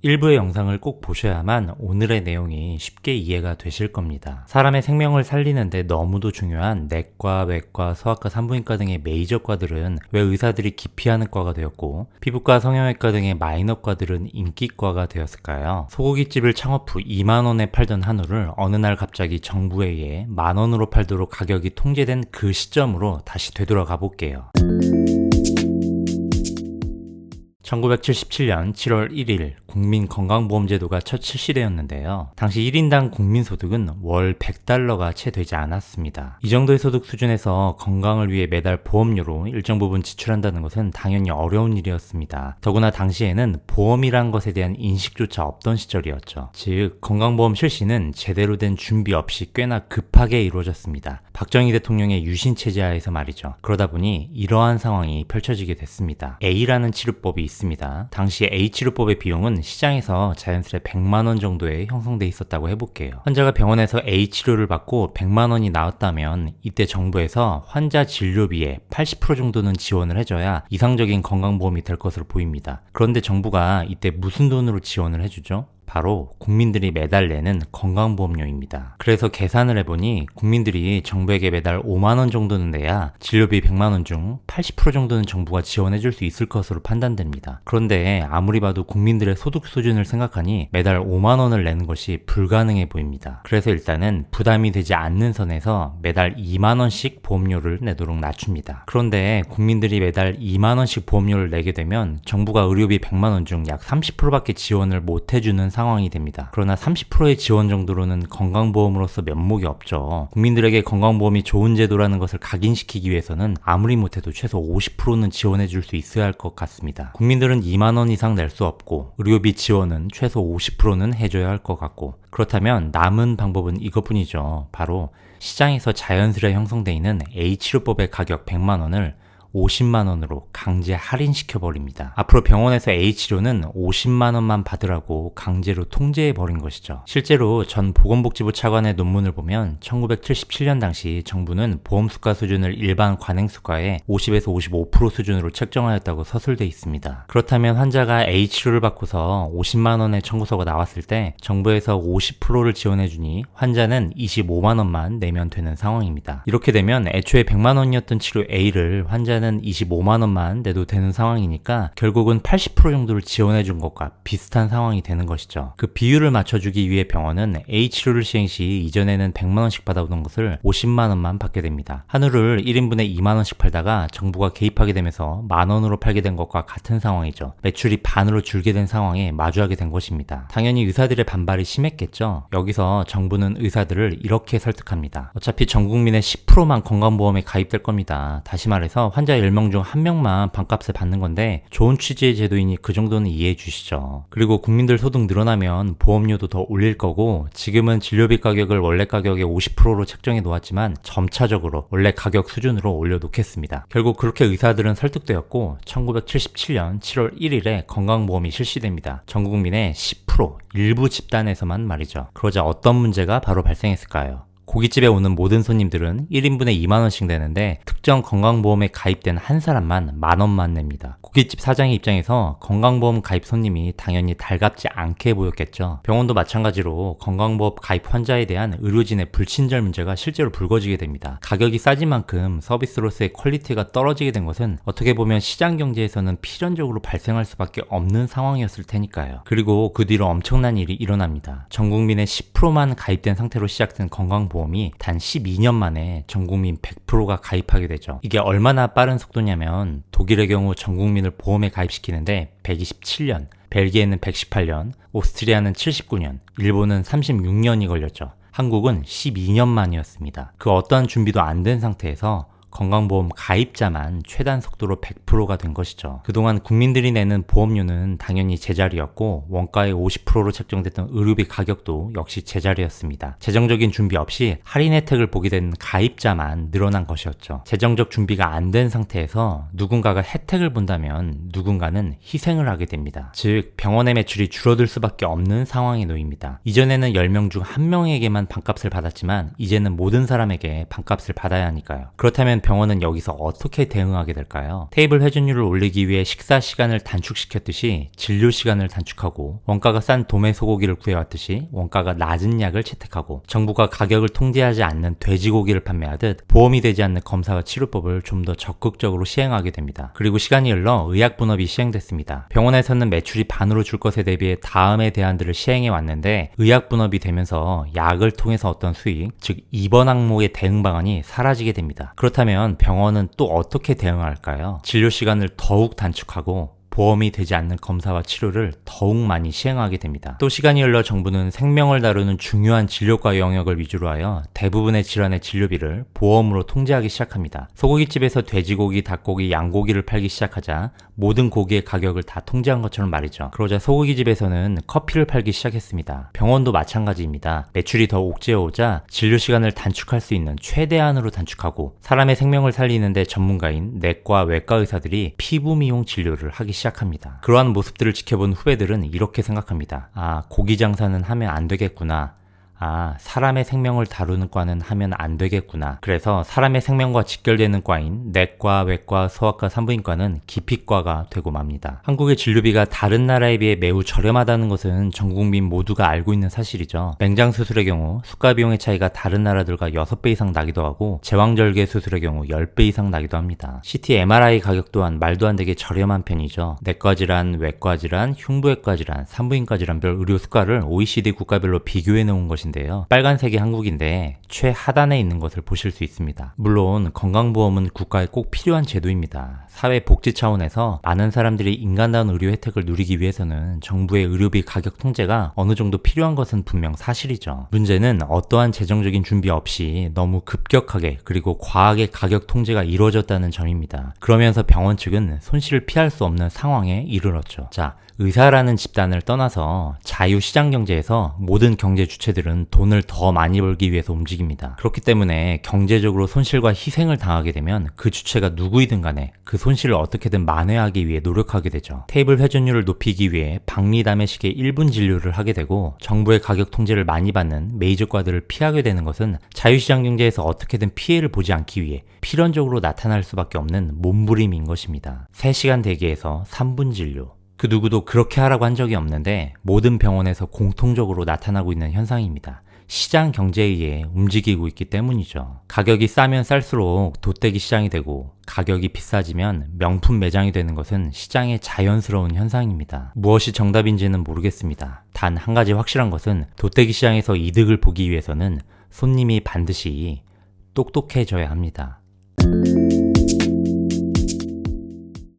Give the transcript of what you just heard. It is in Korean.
일부의 영상을 꼭 보셔야만 오늘의 내용이 쉽게 이해가 되실 겁니다. 사람의 생명을 살리는데 너무도 중요한 내과, 외과, 소아과, 산부인과 등의 메이저과들은 왜 의사들이 기피하는 과가 되었고, 피부과, 성형외과 등의 마이너과들은 인기과가 되었을까요? 소고기집을 창업 후 2만원에 팔던 한우를 어느 날 갑자기 정부에 의해 만원으로 팔도록 가격이 통제된 그 시점으로 다시 되돌아가 볼게요. 1977년 7월 1일 국민건강보험제도가 첫 실시되었는데요. 당시 1인당 국민소득은 월 100달러가 채 되지 않았습니다. 이 정도의 소득 수준에서 건강을 위해 매달 보험료로 일정 부분 지출한다는 것은 당연히 어려운 일이었습니다. 더구나 당시에는 보험이란 것에 대한 인식조차 없던 시절이었죠. 즉, 건강보험 실시는 제대로 된 준비 없이 꽤나 급하게 이루어졌습니다. 박정희 대통령의 유신체제 하에서 말이죠. 그러다 보니 이러한 상황이 펼쳐지게 됐습니다. A라는 치료법이 있습니다. 당시 A 치료법의 비용은 시장에서 자연스레 100만원 정도에 형성돼 있었다고 해볼게요. 환자가 병원에서 A 치료를 받고 100만원이 나왔다면 이때 정부에서 환자 진료비의 80% 정도는 지원을 해줘야 이상적인 건강보험이 될 것으로 보입니다. 그런데 정부가 이때 무슨 돈으로 지원을 해주죠? 바로 국민들이 매달 내는 건강보험료입니다. 그래서 계산을 해보니 국민들이 정부에게 매달 5만원 정도는 내야 진료비 100만원 중 80% 정도는 정부가 지원해줄 수 있을 것으로 판단됩니다. 그런데 아무리 봐도 국민들의 소득 수준을 생각하니 매달 5만원을 내는 것이 불가능해 보입니다. 그래서 일단은 부담이 되지 않는 선에서 매달 2만원씩 보험료를 내도록 낮춥니다. 그런데 국민들이 매달 2만원씩 보험료를 내게 되면 정부가 의료비 100만원 중 약 30%밖에 지원을 못 해주는 상황이 됩니다. 그러나 30%의 지원 정도로는 건강보험으로서 면목이 없죠. 국민들에게 건강보험이 좋은 제도라는 것을 각인시키기 위해서는 아무리 못해도 최소 50%는 지원해 줄 수 있어야 할 것 같습니다. 국민들은 2만원 이상 낼 수 없고 의료비 지원은 최소 50%는 해줘야 할 것 같고, 그렇다면 남은 방법은 이것뿐이죠. 바로 시장에서 자연스레 형성되어 있는 A치료법의 가격 100만원을 50만원으로 강제 할인시켜버립니다. 앞으로 병원에서 A치료는 50만원만 받으라고 강제로 통제해버린 것이죠. 실제로 전 보건복지부 차관의 논문을 보면 1977년 당시 정부는 보험수가 수준을 일반 관행수가의 50에서 55% 수준으로 책정하였다고 서술돼 있습니다. 그렇다면 환자가 A치료를 받고서 50만원의 청구서가 나왔을 때 정부에서 50%를 지원해주니 환자는 25만원만 내면 되는 상황입니다. 이렇게 되면 애초에 100만원이었던 치료 A를 환자는 25만원만 내도 되는 상황이니까 결국은 80% 정도를 지원해준 것과 비슷한 상황이 되는 것이죠. 그 비율을 맞춰주기 위해 병원은 A 치료를 시행 시 이전에는 100만원씩 받아오던 것을 50만원만 받게 됩니다. 한우를 1인분에 2만원씩 팔다가 정부가 개입하게 되면서 만원으로 팔게 된 것과 같은 상황이죠. 매출이 반으로 줄게 된 상황에 마주하게 된 것입니다. 당연히 의사들의 반발이 심했겠죠. 여기서 정부는 의사들을 이렇게 설득합니다. 어차피 전 국민의 10%만 건강보험에 가입될 겁니다. 다시 말해서 환자 10명 중 1명만 반값을 받는 건데 좋은 취지의 제도이니 그 정도는 이해해 주시죠. 그리고 국민들 소득 늘어나면 보험료도 더 올릴 거고, 지금은 진료비 가격을 원래 가격의 50%로 책정해 놓았지만 점차적으로 원래 가격 수준으로 올려놓겠습니다. 결국 그렇게 의사들은 설득되었고 1977년 7월 1일에 건강보험이 실시됩니다. 전 국민의 10%, 일부 집단에서만 말이죠. 그러자 어떤 문제가 바로 발생했을까요? 고깃집에 오는 모든 손님들은 1인분에 2만원씩 내는데 특정 건강보험에 가입된 한 사람만 만원만 냅니다. 고깃집 사장의 입장에서 건강보험 가입 손님이 당연히 달갑지 않게 보였겠죠. 병원도 마찬가지로 건강보험 가입 환자에 대한 의료진의 불친절 문제가 실제로 불거지게 됩니다. 가격이 싸진 만큼 서비스로서의 퀄리티가 떨어지게 된 것은 어떻게 보면 시장 경제에서는 필연적으로 발생할 수밖에 없는 상황이었을 테니까요. 그리고 그 뒤로 엄청난 일이 일어납니다. 전 국민의 10%만 가입된 상태로 시작된 건강보험이 단 12년 만에 전 국민 100%가 가입하게 되죠. 이게 얼마나 빠른 속도냐면 독일의 경우 전 국민을 보험에 가입시키는데 127년, 벨기에는 118년, 오스트리아는 79년, 일본은 36년이 걸렸죠. 한국은 12년 만이었습니다. 그 어떠한 준비도 안 된 상태에서 건강보험 가입자만 최단 속도로 100%가 된 것이죠. 그동안 국민들이 내는 보험료는 당연히 제자리였고 원가의 50%로 책정됐던 의료비 가격도 역시 제자리였습니다. 재정적인 준비 없이 할인 혜택을 보게 된 가입자만 늘어난 것이었죠. 재정적 준비가 안 된 상태에서 누군가가 혜택을 본다면 누군가는 희생을 하게 됩니다. 즉 병원의 매출이 줄어들 수밖에 없는 상황에 놓입니다. 이전에는 10명 중 1명에게만 반값을 받았지만 이제는 모든 사람에게 반값을 받아야 하니까요. 그렇다면 병원은 여기서 어떻게 대응하게 될까요? 테이블 회전율을 올리기 위해 식사 시간을 단축시켰듯이 진료 시간을 단축하고, 원가가 싼 도매 소고기를 구해왔듯이 원가가 낮은 약을 채택하고, 정부가 가격을 통제하지 않는 돼지고기를 판매하듯 보험이 되지 않는 검사와 치료법을 좀 더 적극적으로 시행하게 됩니다. 그리고 시간이 흘러 의약분업이 시행됐습니다. 병원에서는 매출이 반으로 줄 것에 대비해 다음의 대안들을 시행해 왔는데, 의약분업이 되면서 약을 통해서 어떤 수익, 즉 입원 항목의 대응 방안이 사라지게 됩니다. 그렇다면 병원은 또 어떻게 대응할까요? 진료 시간을 더욱 단축하고 보험이 되지 않는 검사와 치료를 더욱 많이 시행하게 됩니다. 또 시간이 흘러 정부는 생명을 다루는 중요한 진료과 영역을 위주로 하여 대부분의 질환의 진료비를 보험으로 통제하기 시작합니다. 소고기집에서 돼지고기, 닭고기, 양고기를 팔기 시작하자 모든 고기의 가격을 다 통제한 것처럼 말이죠. 그러자 소고기집에서는 커피를 팔기 시작했습니다. 병원도 마찬가지입니다. 매출이 더 옥죄어오자 진료 시간을 단축할 수 있는 최대한으로 단축하고, 사람의 생명을 살리는데 전문가인 내과, 외과 의사들이 피부 미용 진료를 하기 시작합니다. 그러한 모습들을 지켜본 후배들은 이렇게 생각합니다. 아, 고기 장사는 하면 안 되겠구나. 아, 사람의 생명을 다루는 과는 하면 안 되겠구나. 그래서 사람의 생명과 직결되는 과인 내과, 외과, 소아과, 산부인과는 기피과가 되고 맙니다. 한국의 진료비가 다른 나라에 비해 매우 저렴하다는 것은 전 국민 모두가 알고 있는 사실이죠. 맹장 수술의 경우 수가 비용의 차이가 다른 나라들과 6배 이상 나기도 하고, 제왕절개 수술의 경우 10배 이상 나기도 합니다. CT, MRI 가격 또한 말도 안 되게 저렴한 편이죠. 내과 질환, 외과 질환, 흉부외과 질환, 산부인과 질환별 의료 수가를 OECD 국가별로 비교해 놓은 것인데요. 빨간색이 한국인데 최하단에 있는 것을 보실 수 있습니다. 물론 건강보험은 국가에 꼭 필요한 제도입니다. 사회복지 차원에서 많은 사람들이 인간다운 의료 혜택을 누리기 위해서는 정부의 의료비 가격 통제가 어느 정도 필요한 것은 분명 사실이죠. 문제는 어떠한 재정적인 준비 없이 너무 급격하게 그리고 과하게 가격 통제가 이루어졌다는 점입니다. 그러면서 병원 측은 손실을 피할 수 없는 상황에 이르렀죠. 자, 의사라는 집단을 떠나서 자유시장 경제에서 모든 경제 주체들은 돈을 더 많이 벌기 위해서 움직입니다. 그렇기 때문에 경제적으로 손실과 희생을 당하게 되면 그 주체가 누구이든 간에 그 손실을 어떻게든 만회하기 위해 노력하게 되죠. 테이블 회전율을 높이기 위해 박리담회식의 1분 진료를 하게 되고, 정부의 가격 통제를 많이 받는 메이저과들을 피하게 되는 것은 자유시장 경제에서 어떻게든 피해를 보지 않기 위해 필연적으로 나타날 수밖에 없는 몸부림인 것입니다. 3시간 대기에서 3분 진료. 그 누구도 그렇게 하라고 한 적이 없는데 모든 병원에서 공통적으로 나타나고 있는 현상입니다. 시장 경제에 의해 움직이고 있기 때문이죠. 가격이 싸면 쌀수록 돗대기 시장이 되고, 가격이 비싸지면 명품 매장이 되는 것은 시장의 자연스러운 현상입니다. 무엇이 정답인지는 모르겠습니다. 단 한 가지 확실한 것은 돗대기 시장에서 이득을 보기 위해서는 손님이 반드시 똑똑해져야 합니다.